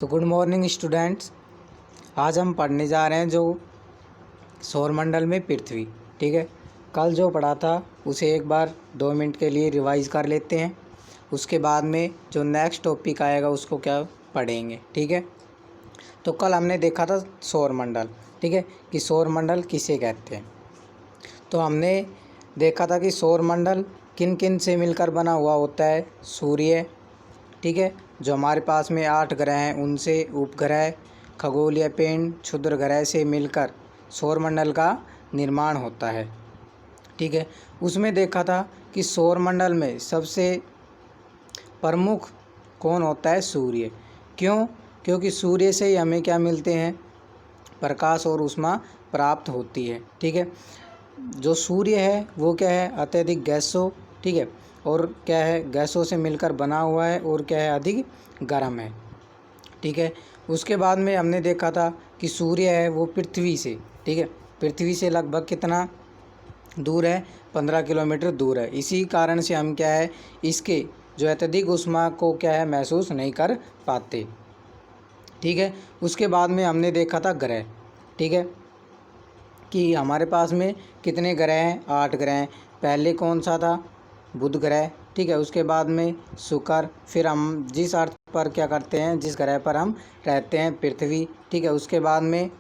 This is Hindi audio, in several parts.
तो गुड मॉर्निंग स्टूडेंट्स। आज हम पढ़ने जा रहे हैं जो सौरमंडल में पृथ्वी। ठीक है, कल जो पढ़ा था उसे एक बार 2 मिनट के लिए रिवाइज कर लेते हैं। उसके बाद में जो नेक्स्ट टॉपिक आएगा उसको क्या पढ़ेंगे। ठीक है, तो कल हमने देखा था सौरमंडल। ठीक है, कि सौरमंडल किसे कहते हैं। तो हमने देखा था कि सौरमंडल किन किन से मिलकर बना हुआ होता है। सूर्य, ठीक है, जो हमारे पास में 8 ग्रह हैं उनसे, उपग्रह, खगोलीय पिंड, क्षुद्र ग्रह से मिलकर सौरमंडल का निर्माण होता है। ठीक है, उसमें देखा था कि सौरमंडल में सबसे प्रमुख कौन होता है? सूर्य। क्यों? क्योंकि सूर्य से ही हमें क्या मिलते हैं? प्रकाश और ऊष्मा प्राप्त होती है। ठीक है, जो सूर्य है वो क्या है? अत्यधिक गैसों, ठीक है, और क्या है? गैसों से मिलकर बना हुआ है और क्या है? अधिक गर्म है। ठीक है, उसके बाद में हमने देखा था कि सूर्य है वो पृथ्वी से, ठीक है, पृथ्वी से लगभग कितना दूर है? 15 किलोमीटर दूर है। इसी कारण से हम क्या है? इसके जो अत्यधिक ऊष्मा को क्या है? महसूस नहीं कर पाते। ठीक है, उसके बाद में हमने देखा था ग्रह। ठीक है, कि हमारे पास में कितने ग्रह हैं? 8 ग्रह हैं। पहले कौन सा था? बुध ग्रह। ठीक है, उसके बाद में शुक्र, फिर हम जिस अर्थ पर क्या करते हैं, जिस ग्रह पर हम रहते हैं, पृथ्वी। ठीक है, उसके बाद में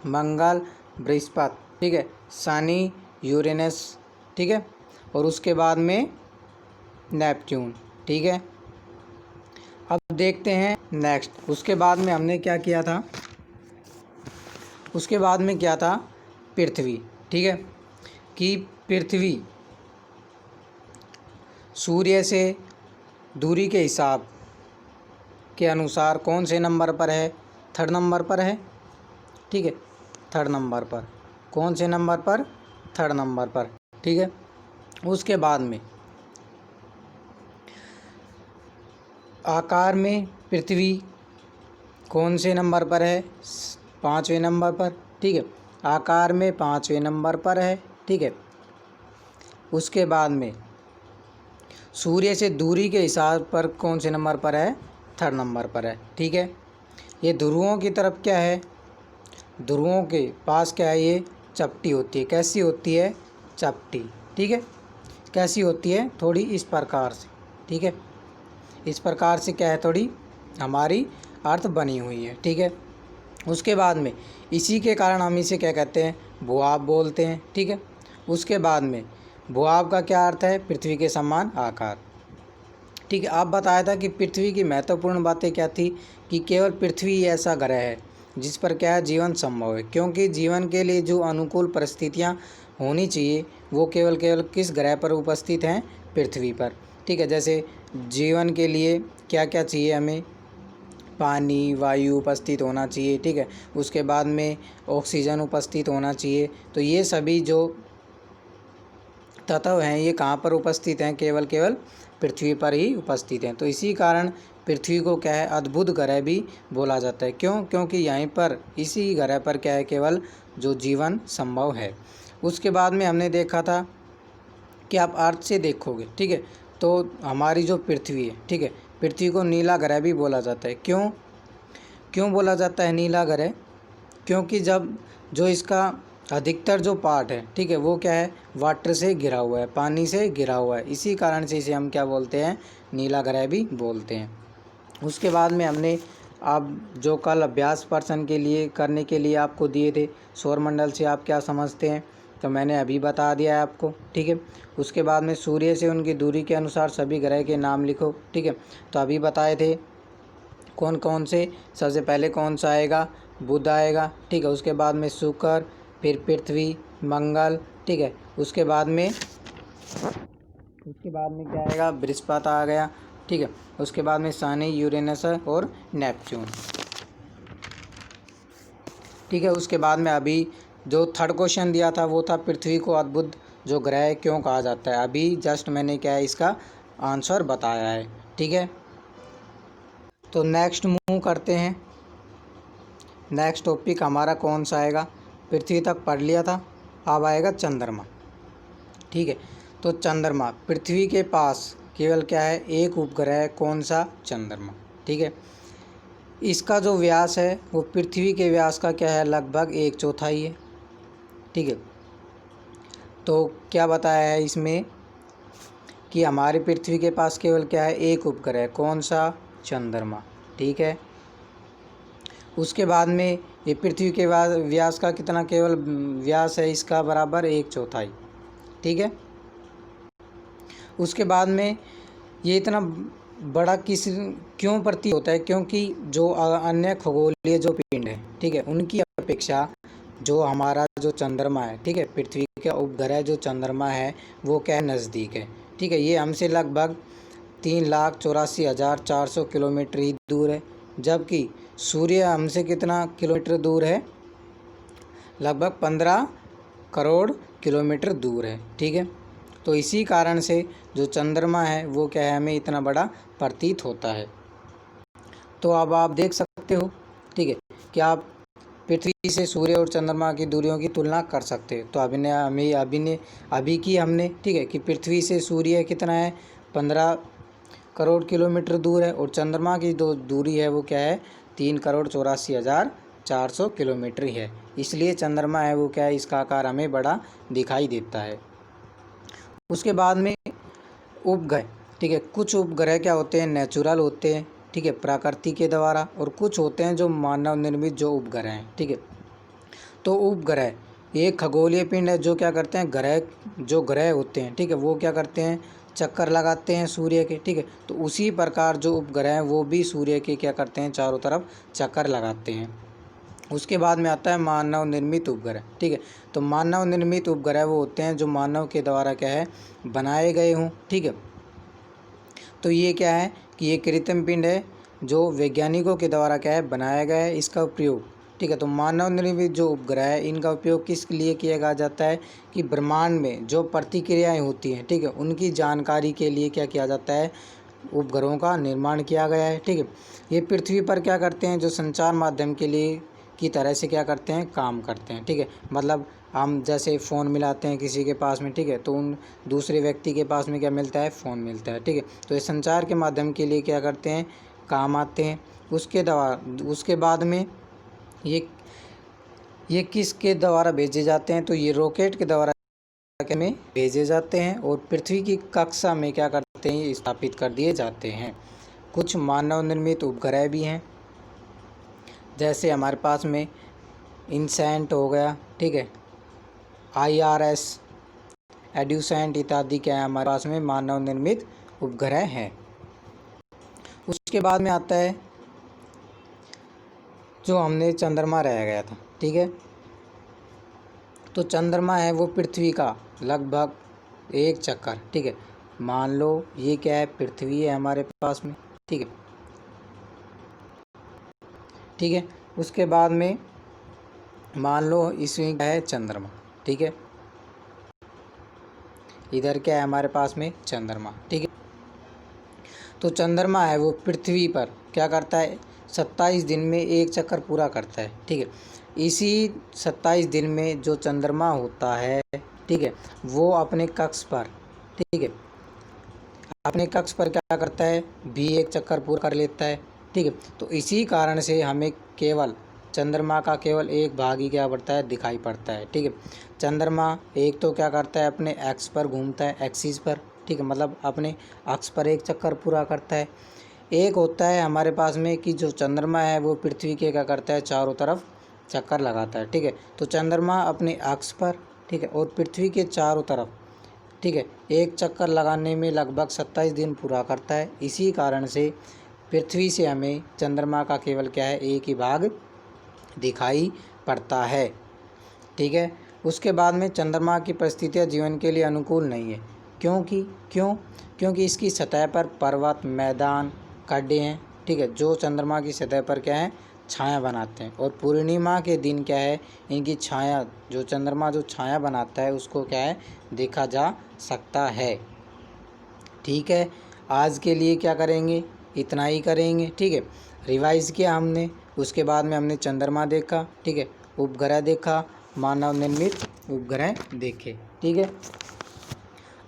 मंगल, बृहस्पति, ठीक है, शनि, यूरेनस, ठीक है, और उसके बाद में नेपच्यून। ठीक है, अब देखते हैं नेक्स्ट। उसके बाद में हमने क्या किया था? उसके बाद में क्या था? पृथ्वी। ठीक है, कि पृथ्वी सूर्य से दूरी के हिसाब के अनुसार कौन से नंबर पर है? 3rd नंबर पर है। ठीक है, 3rd नंबर पर। कौन से नंबर पर? 3rd नंबर पर। ठीक है, उसके बाद में आकार में पृथ्वी कौन से नंबर पर है? 5वें नंबर पर। ठीक है, आकार में 5वें नंबर पर है। ठीक है, उसके बाद में सूर्य से दूरी के हिसाब पर कौन से नंबर पर है? 3rd नंबर पर है। ठीक है, ये ध्रुवों की तरफ क्या है? ध्रुवों के पास क्या है? ये चपटी होती है। कैसी होती है? चपटी। ठीक है, कैसी होती है? थोड़ी इस प्रकार से। ठीक है, इस प्रकार से क्या है? थोड़ी हमारी अर्थ बनी हुई है। ठीक है, उसके बाद में इसी के कारण हम इसे क्या कहते हैं? भूभाग बोलते हैं। ठीक है, उसके बाद में भूभाग का क्या अर्थ है? पृथ्वी के समान आकार। ठीक है, आप बताया था कि पृथ्वी की महत्वपूर्ण बातें क्या थी? कि केवल पृथ्वी ही ऐसा ग्रह है जिस पर क्या है? जीवन संभव है। क्योंकि जीवन के लिए जो अनुकूल परिस्थितियां होनी चाहिए वो केवल केवल किस ग्रह पर उपस्थित हैं? पृथ्वी पर। ठीक है, जैसे जीवन के लिए क्या क्या चाहिए हमें? पानी, वायु उपस्थित होना चाहिए। ठीक है, उसके बाद में ऑक्सीजन उपस्थित होना चाहिए। तो ये सभी जो तत्व हैं ये कहाँ पर उपस्थित हैं? केवल केवल पृथ्वी पर ही उपस्थित हैं। तो इसी कारण पृथ्वी को क्या है? अद्भुत ग्रह भी बोला जाता है। क्यों? क्योंकि यहीं पर, इसी ग्रह पर क्या है? केवल जो जीवन संभव है। उसके बाद में हमने देखा था कि आप अर्थ से देखोगे, ठीक है, तो हमारी जो पृथ्वी है, ठीक है, पृथ्वी को नीला ग्रह भी बोला जाता है। क्यों? क्यों बोला जाता है नीला ग्रह? क्योंकि जब जो इसका अधिकतर जो पार्ट है, ठीक है, वो क्या है? वाटर से घिरा हुआ है, पानी से घिरा हुआ है। इसी कारण से इसे हम क्या बोलते हैं? नीला ग्रह भी बोलते हैं। उसके बाद में हमने आप जो कल अभ्यास प्रश्न के लिए करने के लिए आपको दिए थे, सौरमंडल से आप क्या समझते हैं, तो मैंने अभी बता दिया है आपको। ठीक है, उसके बाद में सूर्य से उनकी दूरी के अनुसार सभी ग्रह के नाम लिखो। ठीक है, तो अभी बताए थे कौन कौन से। सबसे पहले कौन सा आएगा? बुध आएगा। ठीक है, उसके बाद में शुक्र, फिर पृथ्वी, मंगल। ठीक है, उसके बाद में क्या आएगा? बृहस्पति आ गया। ठीक है, उसके बाद में शनि, यूरेनस और नेपच्यून। ठीक है, उसके बाद में अभी जो 3rd क्वेश्चन दिया था वो था पृथ्वी को अद्भुत जो ग्रह क्यों कहा जाता है। अभी जस्ट मैंने क्या है? इसका आंसर बताया है। ठीक है, तो नेक्स्ट मूव करते हैं। नेक्स्ट टॉपिक हमारा कौन सा आएगा? पृथ्वी तक पढ़ लिया था, अब आएगा चंद्रमा। ठीक है, तो चंद्रमा, पृथ्वी के पास केवल क्या है? एक उपग्रह है। कौन सा? चंद्रमा। ठीक है, इसका जो व्यास है वो पृथ्वी के व्यास का क्या है, लगभग 1/4 है। ठीक है, तो क्या बताया है इसमें कि हमारी पृथ्वी के पास केवल क्या है, एक उपग्रह, कौन सा, चंद्रमा। ठीक है, उसके बाद में ये पृथ्वी के व्यास का कितना केवल व्यास है इसका, बराबर 1/4। ठीक है, उसके बाद में ये इतना बड़ा क्यों प्रतीत होता है, क्योंकि जो अन्य खगोलीय जो पिंड है, ठीक है, उनकी अपेक्षा जो हमारा जो चंद्रमा है, ठीक है, पृथ्वी का उपग्रह जो चंद्रमा है वो क्या है, नज़दीक है। ठीक है, ये हमसे लगभग 3,84,400 किलोमीटर ही दूर है, जबकि सूर्य हमसे कितना किलोमीटर दूर है, लगभग 15 करोड़ किलोमीटर दूर है। ठीक है, तो इसी कारण से जो चंद्रमा है वो क्या है, हमें इतना बड़ा प्रतीत होता है। तो अब आप देख सकते हो, ठीक है, कि आप पृथ्वी से सूर्य और चंद्रमा की दूरियों की तुलना कर सकते हो। तो अभी की हमने, ठीक है, कि पृथ्वी से सूर्य कितना है, 15 करोड़ किलोमीटर दूर है, और चंद्रमा की जो दूरी है वो क्या है, 3,84,400 किलोमीटर है। इसलिए चंद्रमा है वो क्या है, इसका आकार हमें बड़ा दिखाई देता है। उसके बाद में उपग्रह, ठीक है, कुछ उपग्रह क्या होते हैं, नेचुरल होते हैं, ठीक है, प्रकृति के द्वारा, और कुछ होते हैं जो मानव निर्मित जो उपग्रह हैं। ठीक है, तो उपग्रह एक खगोलीय पिंड है जो क्या करते हैं, ग्रह होते हैं, ठीक है, वो क्या करते हैं, चक्कर लगाते हैं सूर्य के। ठीक है, तो उसी प्रकार जो उपग्रह हैं वो भी सूर्य के क्या करते हैं, चारों तरफ चक्कर लगाते हैं। उसके बाद में आता है मानव निर्मित उपग्रह। ठीक है, तो मानव निर्मित उपग्रह वो होते हैं जो मानव के द्वारा क्या है, बनाए गए हों। ठीक है, तो ये क्या है कि ये कृत्रिम पिंड है जो वैज्ञानिकों के द्वारा क्या है, बनाया गया है। इसका उपयोग, ठीक है, तो मानव निर्मित जो उपग्रह है इनका उपयोग किस लिए किया जाता है, कि ब्रह्मांड में जो प्रतिक्रियाएं होती हैं, ठीक है, उनकी जानकारी के लिए क्या किया जाता है, उपग्रहों का निर्माण किया गया है। ठीक है, ये पृथ्वी पर क्या करते हैं, जो संचार माध्यम के लिए की तरह से क्या करते हैं, काम करते हैं। ठीक है, मतलब हम जैसे फ़ोन मिलाते हैं किसी के पास में, ठीक है, तो उन दूसरे व्यक्ति के पास में क्या मिलता है, फ़ोन मिलता है। ठीक है, तो ये संचार के माध्यम के लिए क्या करते हैं, काम आते हैं। उसके बाद में ये किसके द्वारा भेजे जाते हैं, तो ये रॉकेट के द्वारा में भेजे जाते हैं, और पृथ्वी की कक्षा में क्या करते हैं, स्थापित कर दिए जाते हैं। कुछ मानव निर्मित उपग्रह भी हैं, जैसे हमारे पास में इनसैंट हो गया, ठीक है, IRS, एड्यूसेंट इत्यादि क्या है हमारे पास में मानव निर्मित उपग्रह हैं। उसके बाद में आता है जो हमने चंद्रमा रह गया था। ठीक है, तो चंद्रमा है वो पृथ्वी का लगभग एक चक्कर, ठीक है, मान लो ये क्या है, पृथ्वी है हमारे पास में। ठीक है, ठीक है, उसके बाद में मान लो इसमें क्या है, चंद्रमा। ठीक है, इधर क्या है हमारे पास में, चंद्रमा। ठीक है, तो चंद्रमा है वो पृथ्वी पर क्या करता है, 27 दिन में एक चक्कर पूरा करता है। ठीक है, इसी 27 दिन में जो चंद्रमा होता है, ठीक है, वो अपने कक्ष पर, ठीक है, अपने कक्ष पर क्या करता है, भी एक चक्कर पूरा कर लेता है। ठीक है, तो इसी कारण से हमें केवल चंद्रमा का केवल एक भाग ही क्या पड़ता है, दिखाई पड़ता है। ठीक है, चंद्रमा एक तो क्या करता है, अपने एक्स पर घूमता है, एक्सिस पर, ठीक है, मतलब अपने अक्ष पर एक चक्कर पूरा करता है। एक होता है हमारे पास में कि जो चंद्रमा है वो पृथ्वी के क्या करता है, चारों तरफ चक्कर लगाता है। ठीक है, तो चंद्रमा अपने अक्ष पर, ठीक है, और पृथ्वी के चारों तरफ, ठीक है, एक चक्कर लगाने में लगभग 27 दिन पूरा करता है। इसी कारण से पृथ्वी से हमें चंद्रमा का केवल क्या है, एक ही भाग दिखाई पड़ता है। ठीक है, उसके बाद में चंद्रमा की परिस्थितियाँ जीवन के लिए अनुकूल नहीं है, क्योंकि इसकी सतह पर पर्वत, मैदान, खड्डे हैं। ठीक है, जो चंद्रमा की सतह पर क्या है, छाया बनाते हैं, और पूर्णिमा के दिन क्या है, इनकी छाया, जो चंद्रमा जो छाया बनाता है उसको क्या है, देखा जा सकता है। ठीक है, आज के लिए क्या करेंगे, इतना ही करेंगे। ठीक है, रिवाइज़ किया हमने, उसके बाद में हमने चंद्रमा देखा, ठीक है, उपग्रह देखा, मानव निर्मित उपग्रह देखे। ठीक है,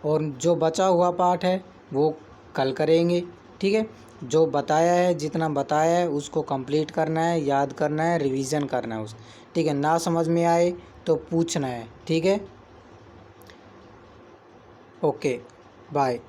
और जो बचा हुआ पाठ है वो कल करेंगे। ठीक है, जो बताया है, जितना बताया है उसको कंप्लीट करना है, याद करना है, रिवीजन करना है उस, ठीक है। ना समझ में आए तो पूछना है, ठीक है। Okay, bye.